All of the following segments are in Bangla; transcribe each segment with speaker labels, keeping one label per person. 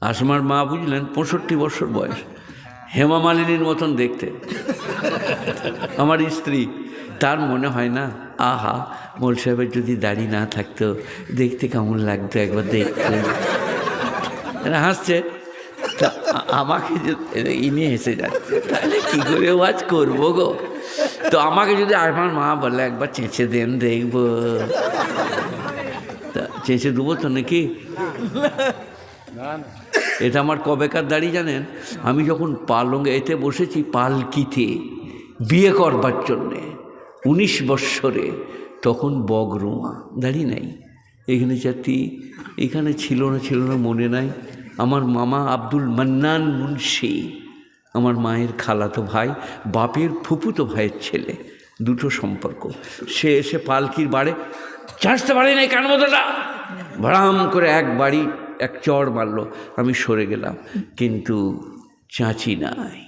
Speaker 1: আসমার মা বুঝলেন 65 বছর বয়স, হেমা মালিনীর মতন দেখতে আমার স্ত্রী। তার মনে হয় না, আহা মোল সাহেবের যদি দাড়ি না থাকতো দেখতে কেমন লাগতো, একবার দেখতে। এরা হাসছে, তা আমাকে ইনি হেসে যাচ্ছে, তাহলে কী করে ওয়াজ করবো গো? তো আমাকে যদি আমার মা বলে একবার চেঁচে দেন দেখবো, তা চেঁচে দেবো তো নাকি? এটা আমার কবেকার দাড়ি জানেন? আমি যখন পালঙ্গে এতে বসেছি পালকিতে বিয়ে করবার জন্যে 19 বৎসরে, তখন বগরোমা, দাড়ি নাই, এখানে চারটি, এখানে ছিল না মনে নাই। আমার মামা আব্দুল মান্নান মুন্সি, আমার মায়ের খালাতো ভাই, বাপের ফুফুতো ভাইয়ের ছেলে, দুটো সম্পর্ক। সে এসে পালকির বাড়ে চাঁচতে পারি নাই, কান মতোটা ভরাম করে এক বাড়ি এক চড় মারল। আমি সরে গেলাম, কিন্তু চাঁচি নাই।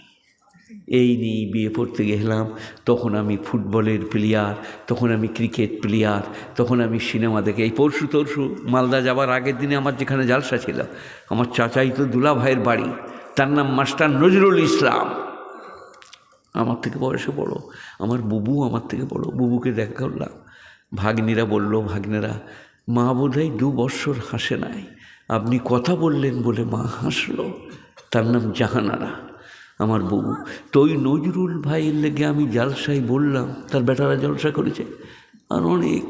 Speaker 1: এই নিয়ে বিয়ে পড়তে গেলাম। তখন আমি ফুটবলের প্লেয়ার, তখন আমি ক্রিকেট প্লেয়ার, তখন আমি সিনেমা দেখে, এই পরশু মালদা যাবার আগের দিনে আমার যেখানে জালসা ছিল, আমার চাচাই তো দুলা ভাইয়ের বাড়ি, তার নাম মাস্টার নজরুল ইসলাম, আমার থেকে বয়সে বড়। আমার বুবু আমার থেকে বড়, বুবুকে দেখা করলাম। ভাগ্নিরা বলল, ভাগ্নেরা মা বোধহয় 2 বৎসর হাসে নাই, আপনি কথা বললেন বলে মা হাসলো। তার নাম জাহানারা, আমার বুবু। তো ওই নজরুল ভাইয়ের লেগে আমি জালসাই বললাম, তার বেটারা জলসা করেছে, আর অনেক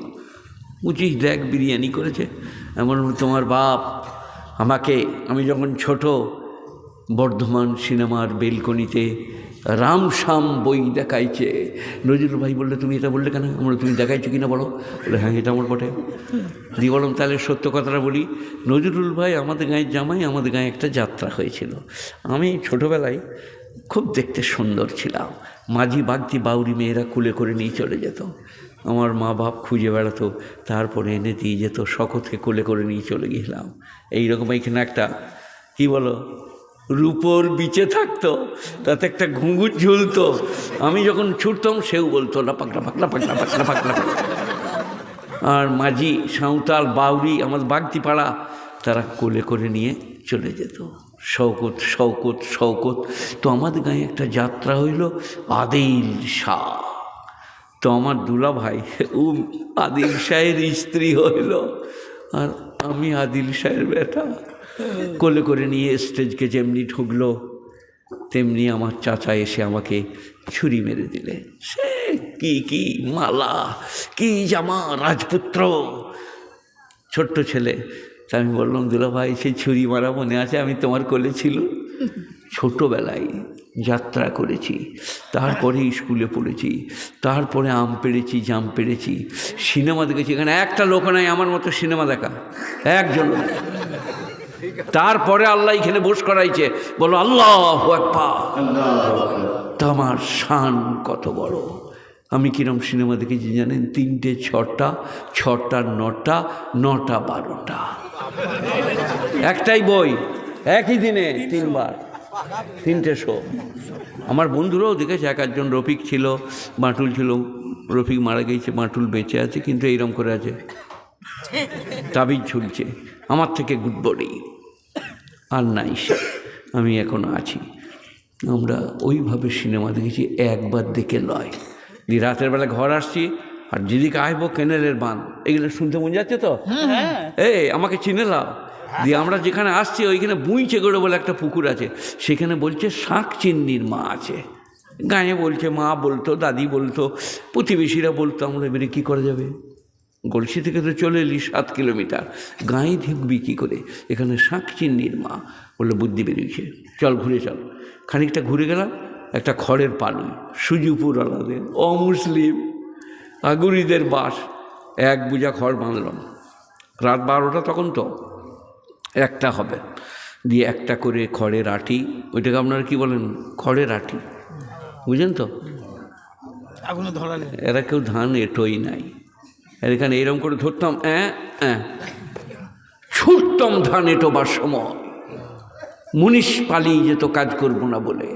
Speaker 1: 25 ড্যাগ বিরিয়ানি করেছে। এমন তোমার বাপ আমাকে, আমি যখন ছোট, বর্ধমান সিনেমার বেলকনিতে রাম শ্যাম বই দেখাইছে, নজরুল ভাই বললে তুমি এটা বললে কেন? আমরা তুমি দেখাইছো কিনা বলো? বলে হ্যাঁ এটা আমার বটে। দিয়ে বললাম তাহলে সত্য কথাটা বলি, নজরুল ভাই আমাদের গাঁয়ের জামাই, আমাদের গাঁয়ে একটা যাত্রা হয়েছিল। আমি ছোটোবেলায় খুব দেখতে সুন্দর ছিলাম, মাঝি বাগদি বাউরি মেয়েরা কুলে করে নিয়ে চলে যেত, আমার মা বাপ খুঁজে বেড়াতো, তারপরে এনে দিয়ে যেত, শকতকে কোলে করে নিয়ে চলে গেলাম। এইরকম এইখানে একটা কি বলো রূপোর বিচে থাকতো, তাতে একটা ঘুঙুর ঝুলতো, আমি যখন ছুটতাম সেও বলতো লাপাকলা পাকলা পাকলা পাকলা পাকলা। আর মাঝি সাঁওতাল বাউরি আমার বাগদি পাড়া, তারা কোলে করে নিয়ে চলে যেত, শওকত শওকত শওকত। তো আমাদের গাঁয়ে একটা যাত্রা হইল আদিল শাহ, তো আমার দুলা ভাই ও আদিল শাহের স্ত্রী হইল, আর আমি আদিল শাহের বেটা। কোলে করে নিয়ে স্টেজকে যেমনি ঢুকলো, তেমনি আমার চাচা এসে আমাকে ছুরি মেরে দিলে। সে কি মালা, কি জামা, রাজপুত্র, ছোট্ট ছেলে। তা আমি বললাম দুলা ভাই সেই ছুরি মারা মনে আছে? আমি তোমার কোলে ছিল, ছোটোবেলায় যাত্রা করেছি, তারপরে স্কুলে পড়েছি, তারপরে আম পেড়েছি, জাম পেড়েছি, সিনেমা দেখেছি। এখানে একটা লোক নাই আমার মতো সিনেমা দেখা, একজন। তারপরে আল্লাহ এখানে বস করাইছে, বলো আল্লাহু আকবার। তোমার শান কত বড়। আমি কিরম সিনেমা দেখেছি জানেন? 3টে 6টা, 6টা 9টা, 9টা 12টা, একটাই বই, একই দিনে 3 বার, 3টে শো। আমার বন্ধুরাও দেখেছে, একজন রফিক ছিল, মাটুল ছিল, রফিক মারা গিয়েছে, মাটুল বেঁচে আছে, কিন্তু এইরকম করে আছে, তাবিজ ঝুলছে, আমার থেকে গুড বডি। আর নাই সে, আমি এখনো আছি। আমরা ওইভাবে সিনেমা দেখেছি, একবার দেখে লয়। দিয়ে রাতের বেলা ঘর আসছি, আর যেদিকে আসবো কেনেলের বাঁধ, এগুলো শুনতে মন যাচ্ছে তো, আমাকে চিনে লাও। দিয়ে আমরা যেখানে আসছি ওইখানে বুঁইচেগড়ে বলে একটা পুকুর আছে, সেখানে বলছে শাঁখ চিন্নির মা আছে। গাঁয়ে বলছে, মা বলতো, দাদি বলতো, প্রতিবেশীরা বলতো। আমরা এবারে কী করা যাবে? গলসি থেকে তো চলে এলি 7 কিলোমিটার, গাঁয়ে ঢুকবি কী করে? এখানে শাঁখ চিন্নির মা। বললো বুদ্ধি বেরিয়েছে, চল ঘুরে চল। খানিকটা ঘুরে গেলাম, একটা খড়ের পালুই, সুজিপুরওয়ালাদের, অমুসলিম আগুরিদের বাস, 1 বোঝা খড় বাঁধলাম। রাত 12টা তখন, তো একটা হবে। দিয়ে একটা করে খড়ের আটি, ওইটাকে আপনারা কি বলেন? খড়ের আটি, বুঝেন তো? এরা কেউ ধান এটোই নাই, এখানে এরকম করে ধরতাম, ছুটতাম ধান এটোবার সময়, মুনিশ পালিয়ে যেত কাজ করবো না বলে।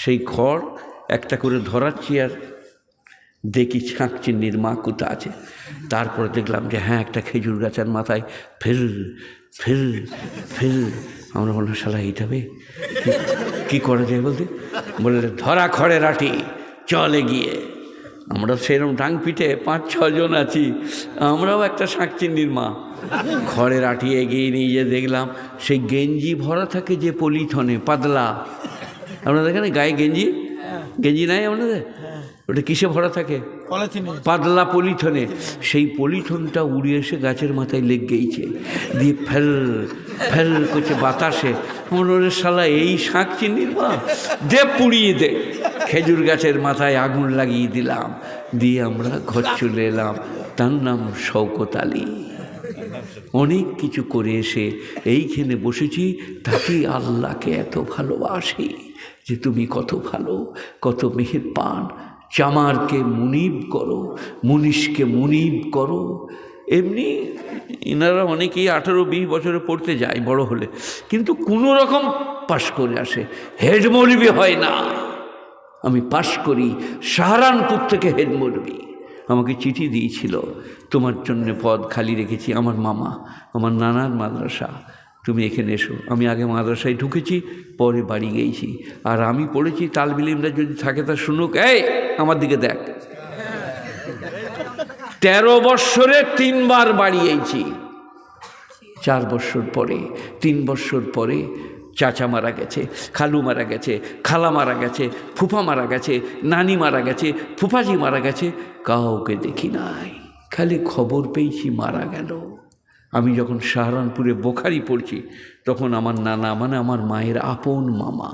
Speaker 1: সেই খড় একটা করে ধরাচ্ছি, আর দেখি শাঁকচিন্নির মা কোথা আছে। তারপরে দেখলাম যে হ্যাঁ একটা খেজুর গাছের মাথায় ফের ফের ফের। আমরা বললাম শালা এইটাবে কী করা যায় বলতে, বললে ধরা খড়ের আটি চলে গিয়ে। আমরা সেরকম ডাং পিঠে 5-6 জন আছি, আমরাও একটা শাঁকচিন্নির মা। খড়ের আটি এগিয়ে নিয়ে গিয়ে দেখলাম সেই গেঞ্জি ভরা থাকে যে পলিথনে পাতলা, আপনাদের এখানে গায়ে গেঞ্জি গেঞ্জি নাই আপনাদের? ওটা কিসে ভরা থাকে? পাতলা পলিথনে। সেই পলিথনটা উড়ে এসে গাছের মাথায় লেগ গেছে, দিয়ে ফেল ফেল করছে বাতাসে। ওরে শালা এই শাঁকচিন্নির মা, দে পুড়িয়ে দে। খেজুর গাছের মাথায় আগুন লাগিয়ে দিলাম, দিয়ে আমরা ঘর চলে এলাম। তার নাম শওকত আলী। অনেক কিছু করে এসে এইখানে বসেছি, তাকে আল্লাহকে এত ভালোবাসি যে তুমি কত ভালো, কত মেহেরবান। চামারকে মুনিব করো, মুনিশকে মুনিব করো। এমনি এনারা অনেকেই 18-20 বছরে পড়তে যায় বড় হলে, কিন্তু কোনো রকম পাশ করে আসে, হেড মৌলবি হয় না। আমি পাশ করি সাহারানপুর থেকে হেড মৌলবি। আমাকে চিঠি দিয়েছিল, তোমার জন্য পদ খালি রেখেছি। আমার মামা, আমার নানার মাদ্রাসা, তুমি এখানে এসো। আমি আগে মাদ্রাসায় ঢুকেছি, পরে বাড়ি গিয়েছি। আর আমি পড়েছি, তালবে ইলমরা যদি থাকে তা শুনুক। এই আমার দিকে দেখ, 13 বৎসরে 3 বার বাড়ি গিয়েছি। 4 বৎসর পরে, 3 বৎসর পরে চাচা মারা গেছে, খালু মারা গেছে, খালা মারা গেছে, ফুফা মারা গেছে, নানি মারা গেছে, ফুফাজি মারা গেছে। কাউকে দেখি নাই, খালি খবর পেয়েছি মারা গেল। আমি যখন সাহারানপুরে বোখারি পড়ছি, তখন আমার নানা মানে আমার মায়ের আপন মামা,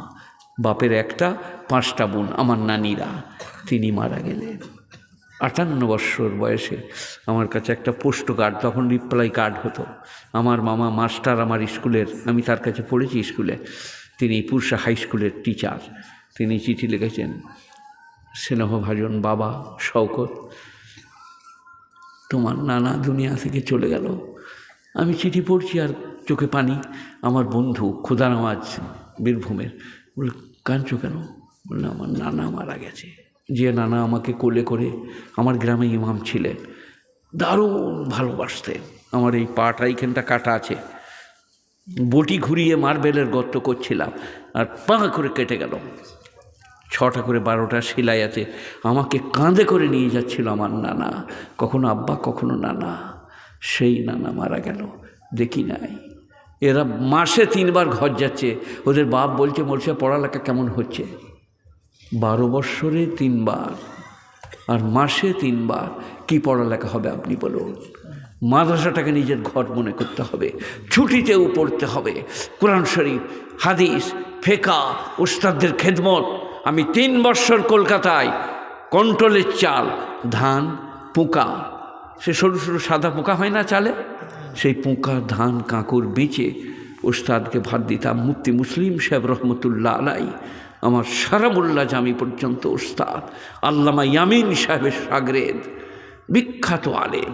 Speaker 1: বাপের একটা 5টা বোন, আমার নানিরা, তিনি মারা গেলেন 58 বৎসর বয়সে। আমার কাছে একটা পোস্ট কার্ড, তখন রিপ্লাই কার্ড হতো। আমার মামা মাস্টার আমার স্কুলের, আমি তার কাছে পড়েছি স্কুলে, তিনি পুরসা হাই স্কুলের টিচার। তিনি চিঠি লিখেছেন, স্নেহভাজন বাবা শওকত, তোমার নানা দুনিয়া থেকে চলে গেল। আমি চিঠি পড়ছি আর চোখে পানি। আমার বন্ধু খুদা নামাজ বীরভূমের বলে, কাঁদছো কেন? বললে আমার নানা মারা গেছে। যে নানা আমাকে কোলে করে, আমার গ্রামে ইমাম ছিলেন, দারুণ ভালোবাসতেন। আমার এই পাটা এইখানটা কাটা আছে, বটি ঘুরিয়ে মার্বেলের গর্ত করছিলাম আর পাঁ করে কেটে গেল। 6টা করে 12টা সেলাই আছে। আমাকে কাঁধে করে নিয়ে যাচ্ছিল আমার নানা, কখনো আব্বা কখনো নানা। সেই নানা মারা গেল, দেখি নাই। এরা মাসে 3 বার ঘর যাচ্ছে। ওদের বাপ বলছে, মোরসা পড়ালেখা কেমন হচ্ছে? 12 বৎসরে 3 বার আর মাসে 3 বার, কি পড়ালেখা হবে আপনি বলুন? মাদ্রাসাটাকে নিজের ঘর মনে করতে হবে, ছুটিতেও পড়তে হবে, কোরআন শরীফ, হাদিস, ফেকা, উস্তাদদের খেদমত। আমি 3 বৎসর কলকাতায় কন্ট্রোলের চাল, ধান, পোকা, সে সরু সরু সাদা পোকা হয় না চালে, সেই পোকা, ধান, কাঁকুর বেচে উস্তাদকে ভাত দিতাম। মুফতি মুসলিম সাহেব রহমতুল্লাহ আলাই, আমার সারামুল্লাহ জামি পর্যন্ত উস্তাদ, আল্লামা ইয়ামিন সাহেবের শাগরেদ, বিখ্যাত আলেম।